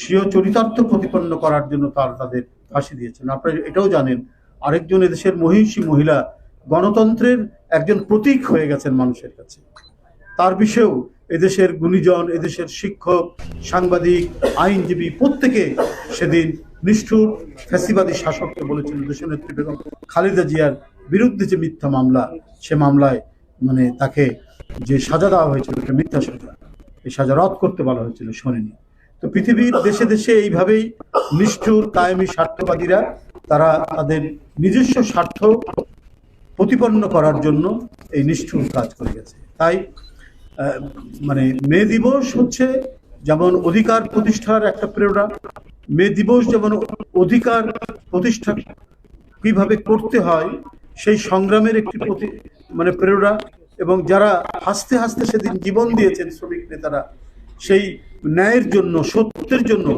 স্বীয় চরিতার্থ প্রতিপন্ন করার জন্য তাদের ফাঁসি দিয়েছেন। আপনারা এটাও জানেন, আরেকজন এদেশের মহিষী মহিলা গণতন্ত্রের একজন প্রতীক হয়ে গেছেন মানুষের কাছে। তার বিষয়েও এদেশের গুণীজন, এদেশের শিক্ষক, সাংবাদিক, আইনজীবী প্রত্যেকে সেদিন নিষ্ঠুর ফ্যাসিবাদী শাসককে বলেছেন দেশনেত্রী বেগম খালেদা জিয়ার বিরুদ্ধে যে মিথ্যা মামলা, সে মামলায় তাকে যে সাজা দেওয়া হয়েছিল একটা মিথ্যা সাজা, এই সাজা রদ করতে বলা হয়েছিল, শোনেনি। তো পৃথিবীর দেশে দেশে এইভাবেই নিষ্ঠুর কায়েমি স্বার্থবাদীরা তারা তাদের নিজস্ব স্বার্থ প্রতিপন্ন করার জন্য এই নিষ্ঠুর কাজ করে গেছে। তাই মে দিবস হচ্ছে যেমন অধিকার প্রতিষ্ঠার একটা প্রেরণা, মে দিবস যেমন অধিকার প্রতিষ্ঠা কিভাবে করতে হয় সেই সংগ্রামের একটি প্রেরণা, এবং যারা হাসতে হাসতে সেদিন জীবন দিয়েছেন শ্রমিক নেতারা সেই ন্যায়ের জন্য, সত্যের জন্য,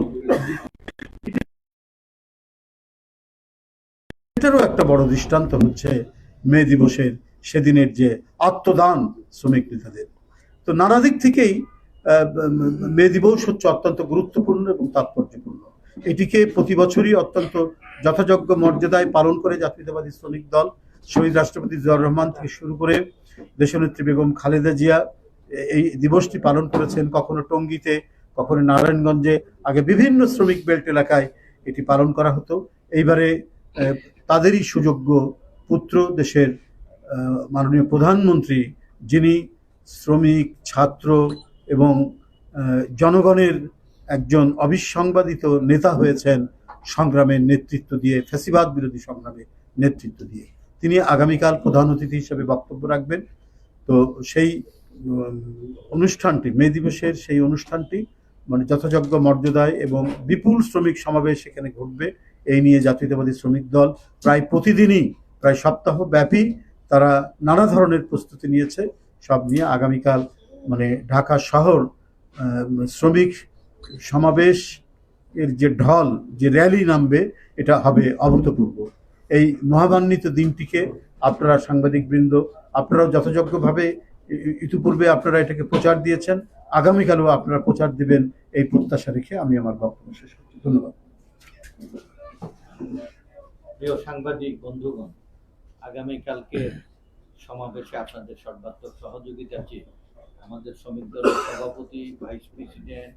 এটারও একটা বড় দৃষ্টান্ত হচ্ছে মে দিবসের সেদিনের যে আত্মদান শ্রমিক নেতাদের। তো নানা দিক থেকেই মে দিবস হচ্ছে অত্যন্ত গুরুত্বপূর্ণ এবং তাৎপর্যপূর্ণ। এটিকে প্রতি বছরই অত্যন্ত যথাযোগ্য মর্যাদায় পালন করে জাতীয়তাবাদী শ্রমিক দল, শহীদ রাষ্ট্রপতি জিয়াউর রহমান থেকে শুরু করে দেশনেত্রী বেগম খালেদা জিয়া এই দিবসটি পালন করেছেন। কখনো টঙ্গীতে, কখনো নারায়ণগঞ্জে, আগে বিভিন্ন শ্রমিক বেল্ট এলাকায় এটি পালন করা হতো। এইবারে তাদেরই সুযোগ্য পুত্র, দেশের মাননীয় প্রধানমন্ত্রী, যিনি শ্রমিক, ছাত্র এবং জনগণের একজন অবিসংবাদিত নেতা হয়েছেন সংগ্রামের নেতৃত্ব দিয়ে, ফ্যাসিবাদ বিরোধী সংগ্রামের নেতৃত্ব দিয়ে, তিনি আগামীকাল প্রধান অতিথি হিসেবে বক্তব্য রাখবেন। তো সেই অনুষ্ঠানটি, মে দিবসের সেই অনুষ্ঠানটি যথাযোগ্য মর্যাদায় এবং বিপুল শ্রমিক সমাবেশ সেখানে ঘটবে, এই নিয়ে জাতীয়তাবাদী শ্রমিক দল প্রায় প্রতিদিনই, প্রায় সপ্তাহ ব্যাপী তারা নানা ধরনের প্রস্তুতি নিয়েছে। সব নিয়ে আগামীকাল ঢাকা শহর শ্রমিক সমাবেশ এর যে ঢল, যে র্যালি নামবে, এটা হবে অভূতপূর্ব। এই মহাবান্বিত দিনটিকে আপনারা সাংবাদিকবৃন্দ, আপনারাও যথাযোগ্যভাবে ইতিপূর্বে আপনারা এটাকে প্রচার দিয়েছেন, আগামীকালও আপনারা প্রচার দিবেন এই প্রত্যাশা রেখে আমি আমার বক্তব্য শেষ করছি। ধন্যবাদ। প্রিয় সাংবাদিক বন্ধুগণ, আগামীকালকে সমাবেশে আপনাদের সর্বাত্মক সহযোগিতা চেয়ে আমাদের শ্রমিক দলের সভাপতি, ভাইস প্রেসিডেন্ট,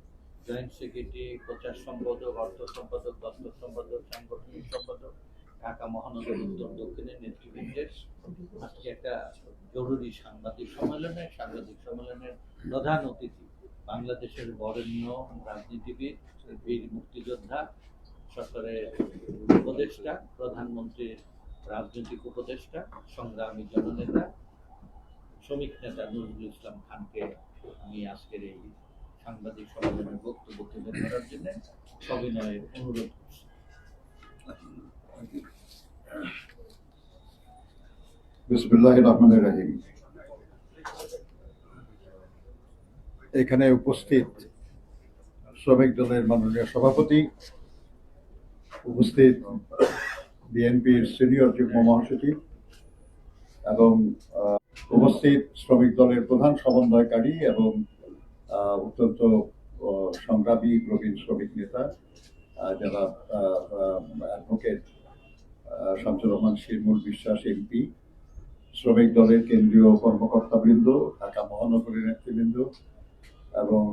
জয়েন্ট সেক্রেটারি, প্রচার সম্পাদক, অর্থ সম্পাদক, দপ্তর সম্পাদক, সাংগঠনিক সম্পাদক, ঢাকা মহানগর উত্তর দক্ষিণের নেতৃবৃন্দের আজকে একটা জরুরি সাংবাদিক সম্মেলনের প্রধান অতিথি বাংলাদেশের বরেণ্য রাজনীতিবিদ, বীর মুক্তিযোদ্ধা, সরকারের উপদেষ্টা, প্রধানমন্ত্রীর রাজনৈতিক উপদেষ্টা, সংগ্রামী জননেতা, শ্রমিক নেতা নজরুল ইসলাম খানকে আমি আজকের এই সাংবাদিক সম্মেলনের বক্তব্য তুলে ধরার জন্য সবিনয়ের অনুরোধ করছি। বিসমিল্লাহির রহমানির রহিম। এখানে উপস্থিত শ্রমিক দলের মাননীয় সভাপতি, উপস্থিত বিএনপির সিনিয়র যুগ্ম মহাসচিব এবং উপস্থিত শ্রমিক দলের প্রধান সমন্বয়কারী এবং অত্যন্ত সংগ্রামী প্রবীণ শ্রমিক নেতা যারা অ্যাডভোকেট শামসুর রহমান শিরমুল বিশ্বাস এমপি, শ্রমিক দলের কেন্দ্রীয় কর্মকর্তাবৃন্দ, ঢাকা মহানগরীর নেতৃবৃন্দ এবং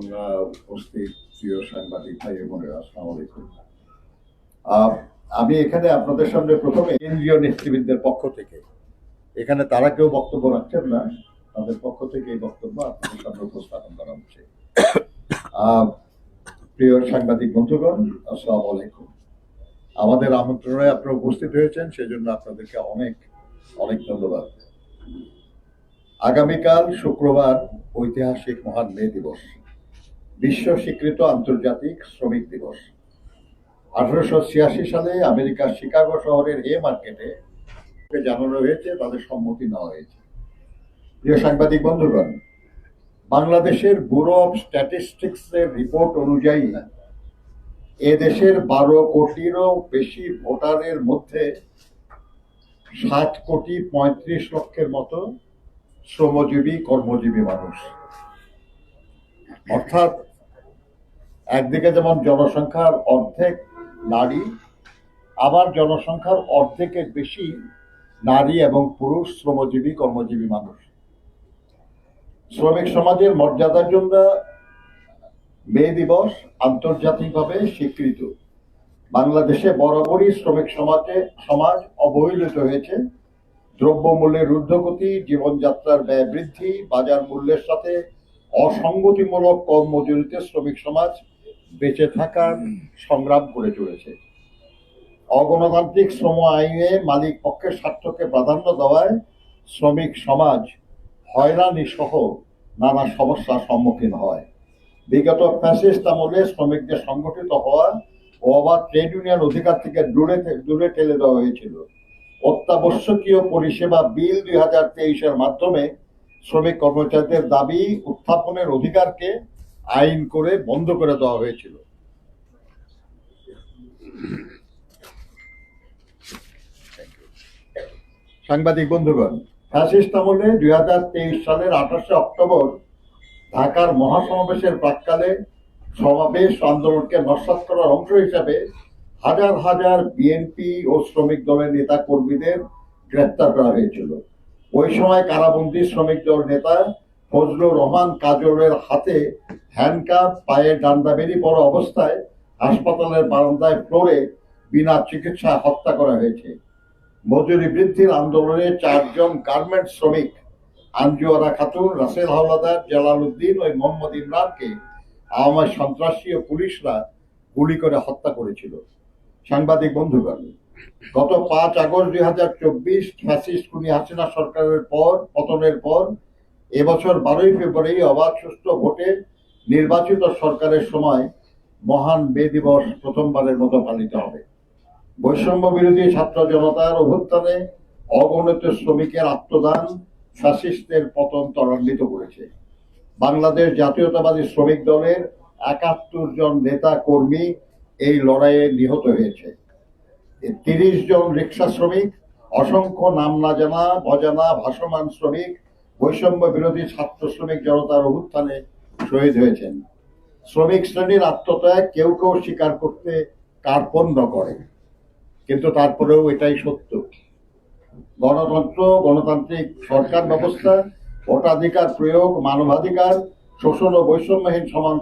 উপস্থিত প্রিয় সাংবাদিক ভাই বোনেরা, আসসালামু আলাইকুম। আমি এখানে আপনাদের সামনে প্রথমে কেন্দ্রীয় নেতৃবৃন্দের পক্ষ থেকে, এখানে তারা কেউ বক্তব্য রাখছেন না, তাদের পক্ষ থেকে এই বক্তব্য আপনাদের সামনে উপস্থাপন করা হচ্ছে। প্রিয় সাংবাদিক বন্ধুগণ, আসসালামু আলাইকুম। আমাদের আমন্ত্রণে আপনারা উপস্থিত হয়েছেন, সেজন্য আপনাদেরকে অনেক অনেক ধন্যবাদ। আগামীকাল শুক্রবার ঐতিহাসিক মহান মে দিবস, বিশ্ব স্বীকৃত আন্তর্জাতিক শ্রমিক দিবস। 1886 সালে আমেরিকার শিকাগো শহরের এ মার্কেটে জানানো হয়েছে, তাদের সম্মতি নেওয়া হয়েছে। প্রিয় সাংবাদিক বন্ধুগণ, বাংলাদেশের ব্যুরো অফ স্ট্যাটিস্টিক্সের রিপোর্ট অনুযায়ী এ দেশের 12 কোটিরও বেশি ভোটারের মধ্যে 7,35,00,000 মতো শ্রমজীবী, কর্মজীবী মানুষ। অর্থাৎ একদিকে যেমন জনসংখ্যার অর্ধেক নারী, আবার জনসংখ্যার অর্ধেকের বেশি নারী এবং পুরুষ শ্রমজীবী কর্মজীবী মানুষ। শ্রমিক সমাজের মর্যাদার জন্য মে দিবস আন্তর্জাতিকভাবে স্বীকৃত। বাংলাদেশে বরাবরই শ্রমিক সমাজ অবহেলিত হয়েছে। দ্রব্যমূল্যের ঊর্ধ্বগতি, জীবনযাত্রার ব্যয় বৃদ্ধি, বাজার মূল্যের সাথে অসঙ্গতিমূলক কম মজুরিতে শ্রমিক সমাজ বেঁচে থাকার সংগ্রাম করে চলেছে। অগণতান্ত্রিক শ্রম আইনে মালিক পক্ষের স্বার্থকে প্রাধান্য দেওয়ায় শ্রমিক সমাজ হয়রানি সহ নানা সমস্যার সম্মুখীন হয়। বিগত ফ্যাসিস্ট আমলে শ্রমিকদের সংগঠিত হওয়া ও আবার ট্রেড ইউনিয়ন অধিকার থেকে দূরে ঠেলে দেওয়া হয়েছিল। অত্যাবশ্যকীয় পরিষেবা বিল 2023-এর মাধ্যমে শ্রমিক কর্মচারীদের দাবি উত্থাপনের অধিকারকে আইন করে বন্ধ করে দেওয়া হয়েছিল। সাংবাদিক বন্ধুগণ, ফ্যাসিস্ট আমলে 2023 সালের 28শে অক্টোবর ঢাকার মহাসমাবেশের প্রাক্কালে সমাবেশ আন্দোলনকে নস্যাৎ করার অংশ হিসাবে হাজার হাজার বিএনপি ও শ্রমিক দলের নেতা কর্মীদের গ্রেফতার করা হয়েছিল। ওই সময় কারাবন্দী শ্রমিক দল নেতা ফজলুর রহমান কাজলের হাতে হ্যান্ডকাপ, পায়ে ডান্ডা বেরি পড়া অবস্থায় হাসপাতালের বারান্দায় ফ্লোরে বিনা চিকিৎসায় হত্যা করা হয়েছে। মজুরি বৃদ্ধির আন্দোলনে 4 জন গার্মেন্টস শ্রমিক আঞ্জুয়ারা খাতুন, রাসেল হাওলাদার, জালাল উদ্দিন ও মোহাম্মদ ইমরানকে আওয়ামী সন্ত্রাসী ও পুলিশরা গুলি করে হত্যা করেছিল। সাংবাদিক বন্ধুগণ, গত 5 আগস্ট 2024 ফ্যাসিস্ট খুনি হাসিনা সরকারের পতনের পর এবছর 12ই ফেব্রুয়ারি অবাধ সুষ্ঠু ভোটে নির্বাচিত সরকারের সময় মহান মে দিবস প্রথমবারের মতো পালিত হবে। বৈষম্য বিরোধী ছাত্র জনতার অভ্যুত্থানে অগণিত শ্রমিকের আত্মদান ফ্যাসিস্টদের পতন ত্বরান্বিত করেছে। বাংলাদেশ জাতীয়তাবাদী শ্রমিক দলের 71 জন নেতা কর্মী এই লড়াইয়ে নিহত হয়েছে। 30 জন রিক্সা শ্রমিক, অসংখ্য নাম না জানা অজানা ভাসমান শ্রমিক বৈষম্য বিরোধী ছাত্র শ্রমিক জনতার অভ্যুত্থানে শহীদ হয়েছেন। শ্রমিক শ্রেণীর আত্মত্যাগ কেউ কেউ স্বীকার করতে কার্পণ্য করে, কিন্তু তারপরেও এটাই সত্য। গণতন্ত্র, গণতান্ত্রিক সরকার ব্যবস্থা, ভোটাধিকার প্রয়োগ, মানবাধিকার, শোষণ ও বৈষম্যহীন সমান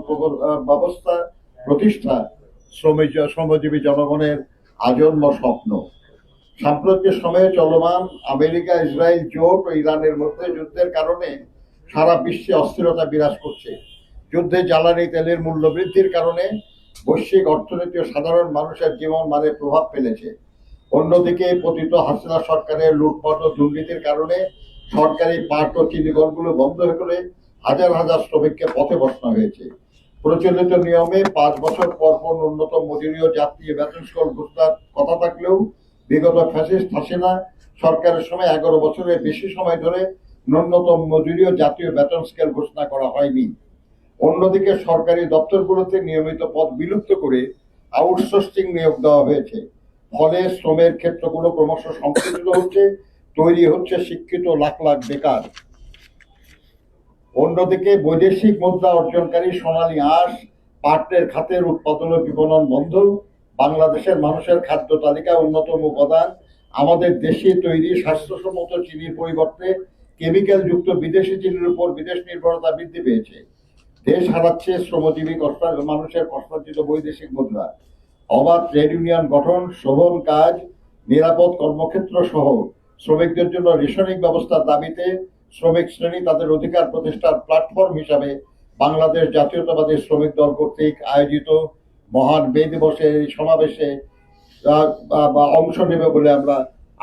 ব্যবস্থা প্রতিষ্ঠা শ্রমজীবী জনগণের আজন্ম স্বপ্ন। সাম্প্রতিক সময়ে চলমান আমেরিকা ইসরায়েল জোট ও ইরানের মধ্যে যুদ্ধের কারণে সারা বিশ্বে অস্থিরতা বিরাজ করছে। যুদ্ধে জ্বালানি তেলের মূল্য বৃদ্ধির কারণে বৈশ্বিক অর্থনীতি ও সাধারণ মানুষের জীবন মানে প্রভাব ফেলেছে। অন্যদিকে পতিত হাসিনা সরকারের লুটপাট ও দুর্নীতির কারণে সরকারি পাট ও চিনি কলগুলো বন্ধ হয়ে গেলে হাজার হাজার শ্রমিককে পথে বসানো হয়েছে। প্রচলিত নিয়মে 5 বছর পর ন্যূনতম মজুরি ও জাতীয় বেতন স্কেল ঘোষণার কথা থাকলেও বিগত ফ্যাসিস্ট হাসিনা সরকারের সময় 11 বছরের বেশি সময় ধরে ন্যূনতম মজুরি ও জাতীয় বেতন স্কেল ঘোষণা করা হয়নি। অন্যদিকে সরকারি দপ্তরগুলোতে নিয়মিত পদ বিলুপ্ত করে আউটসোর্সিং নিয়োগ দেওয়া হয়েছে। ফলে শ্রমের ক্ষেত্রগুলো ক্রমশ সংকুচিত হচ্ছে, তৈরি হচ্ছে শিক্ষিত লাখ লাখ বেকার। অন্যদিকে বৈদেশিক মুদ্রা অর্জনকারী সোনালী আঁশ, পাটের খাতের উৎপাদন ও বিপণন বন্ধ। বাংলাদেশের মানুষের খাদ্য তালিকায় অন্যতম উপাদান আমাদের দেশে তৈরি স্বাস্থ্যসম্মত চিনির পরিবর্তে কেমিক্যাল যুক্ত বিদেশি চিনির উপর বিদেশ নির্ভরতা বৃদ্ধি পেয়েছে। দেশ হারাচ্ছে শ্রমজীবী মানুষের কষ্টার্জিত বৈদেশিক মুদ্রা। অবাধ ট্রেড ইউনিয়ন গঠন, শোভন কাজ, নিরাপদ কর্মক্ষেত্র সহ শ্রমিকদের জন্য রেশনিং ব্যবস্থার দাবিতে শ্রমিক শ্রেণী তাদের অধিকার প্রতিষ্ঠার প্ল্যাটফর্ম হিসাবে বাংলাদেশ জাতীয়তাবাদী শ্রমিক দল কর্তৃক আয়োজিত মহান মে দিবসের এই সমাবেশে অংশ নেবে বলে আমরা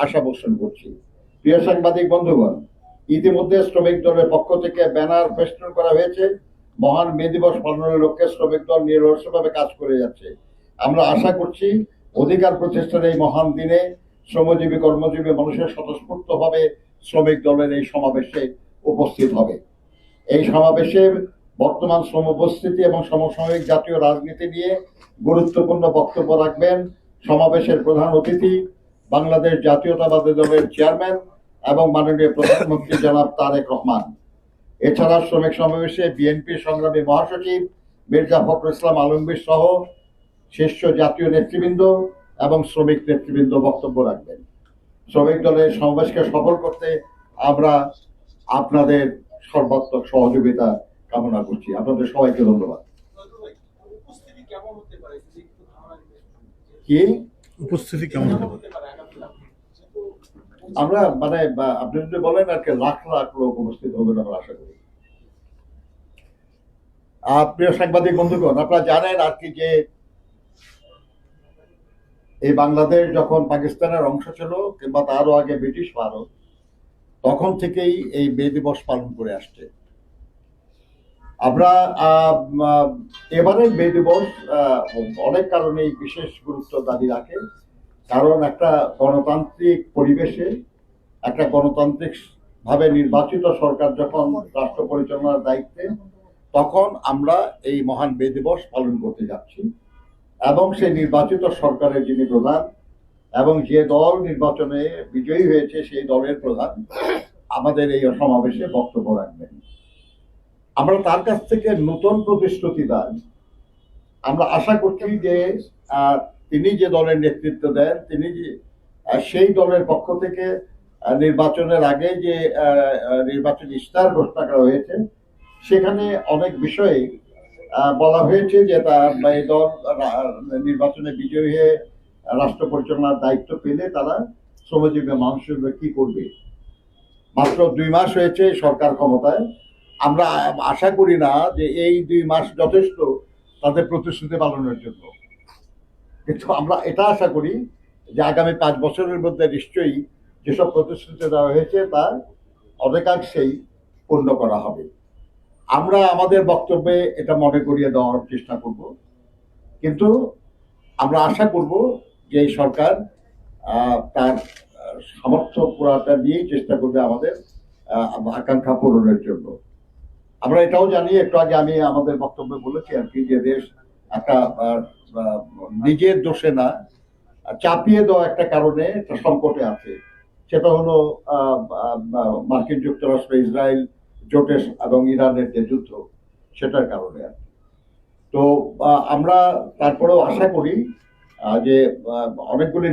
আশা পোষণ করছি। প্রিয় সাংবাদিক বন্ধুগণ, ইতিমধ্যে শ্রমিক দলের পক্ষ থেকে ব্যানার ফেস্টুন করা হয়েছে। মহান মে দিবস পালনের লক্ষ্যে শ্রমিক দল নিরলসভাবে কাজ করে যাচ্ছে। আমরা আশা করছি অধিকার প্রতিষ্ঠার এই মহান দিনে শ্রমজীবী কর্মজীবী মানুষের স্বতঃস্ফূর্তভাবে শ্রমিক দলের এই সমাবেশে উপস্থিত হবে। এই সমাবেশে বর্তমান শ্রম উপস্থিতি এবং সমসাময়িক জাতীয় রাজনীতি নিয়ে গুরুত্বপূর্ণ বক্তব্য রাখবেন সমাবেশের প্রধান অতিথি বাংলাদেশ জাতীয়তাবাদী দলের চেয়ারম্যান এবং মাননীয় প্রধানমন্ত্রী জনাব তারেক রহমান। এছাড়া শ্রমিক সমাবেশে বিএনপি সংগ্রামী মহাসচিব মির্জা ফখরুল ইসলাম আলমগীর সহ শীর্ষ জাতীয় নেতৃবৃন্দ এবং শ্রমিক নেতৃবৃন্দ বক্তব্য রাখবেন। শ্রমিক দলের সমাবেশকে সফল করতে আমরা আপনাদের সর্বাত্মক সহযোগিতা কামনা করছি। আপনাদের সবাইকে ধন্যবাদ। কি উপস্থিতি কেমন হতে পারে? আমরা মানে আপনি যদি বলেন আর কি লাখ লাখ লোক উপস্থিত হবেন আমরা আশা করি। প্রিয় সাংবাদিক বন্ধুগণ, আপনারা জানেন আর কি যে এই বাংলাদেশ যখন পাকিস্তানের অংশ ছিল কিংবা তারও আগে ব্রিটিশ ভারত, তখন থেকেই এই মে দিবস পালন করে আসছে। আমরা এবারে মে দিবস অনেক কারণেই বিশেষ গুরুত্ব দাবি রাখে। কারণ একটা গণতান্ত্রিক পরিবেশে একটা গণতান্ত্রিক ভাবে নির্বাচিত সরকার যখন রাষ্ট্র পরিচালনার দায়িত্বে, তখন আমরা এই মহান মে দিবস পালন করতে যাচ্ছি। এবং সেই নির্বাচিত সরকারের যিনি প্রধান এবং যে দল নির্বাচনে বিজয়ী হয়েছে সেই দলের প্রধান আমাদের এই সমাবেশে বক্তব্য রাখবেন। আমরা তার কাছ থেকে নতুন প্রতিশ্রুতি দেন। আমরা আশা করছি যে তিনি যে দলের নেতৃত্ব দেন, তিনি সেই দলের পক্ষ থেকে নির্বাচনের আগে যে নির্বাচন ইশতেহার ঘোষণা করা হয়েছে, সেখানে অনেক বিষয়ে বলা হয়েছে যে এই দল নির্বাচনে বিজয়ী হয়ে রাষ্ট্র পরিচালনার দায়িত্ব পেলে তারা শ্রমজীবী মানুষের কি করবে। মাত্র 2 মাস হয়েছে সরকার ক্ষমতায়। আমরা আশা করি না যে এই 2 মাস যথেষ্ট তাদের প্রতিশ্রুতি পালনের জন্য, কিন্তু আমরা এটা আশা করি যে আগামী 5 বছরের মধ্যে নিশ্চয়ই যেসব প্রতিশ্রুতি দেওয়া হয়েছে তা অনেকাংশেই পূর্ণ করা হবে। আমরা আমাদের বক্তব্যে এটা মনে করিয়ে দেওয়ার চেষ্টা করব, কিন্তু আমরা আশা করব যে এই সরকার তার সামর্থ্য পুরাটা দিয়েই চেষ্টা করবে আমাদের আকাঙ্ক্ষা পূরণের জন্য। আমরা এটাও জানি, একটু আগে আমি আমাদের বক্তব্যে বলেছি আর কি, যে দেশ একটা নিজের দোষে না, চাপিয়ে দেওয়া একটা কারণে একটা সংকটে আছে। সেটা হলো মার্কিন যুক্তরাষ্ট্র ইসরায়েল জোটের এবং ইরানের যে যুদ্ধ, সেটার কারণে আর কি। তো আমরা তারপরেও আশা করি যে অনেকগুলি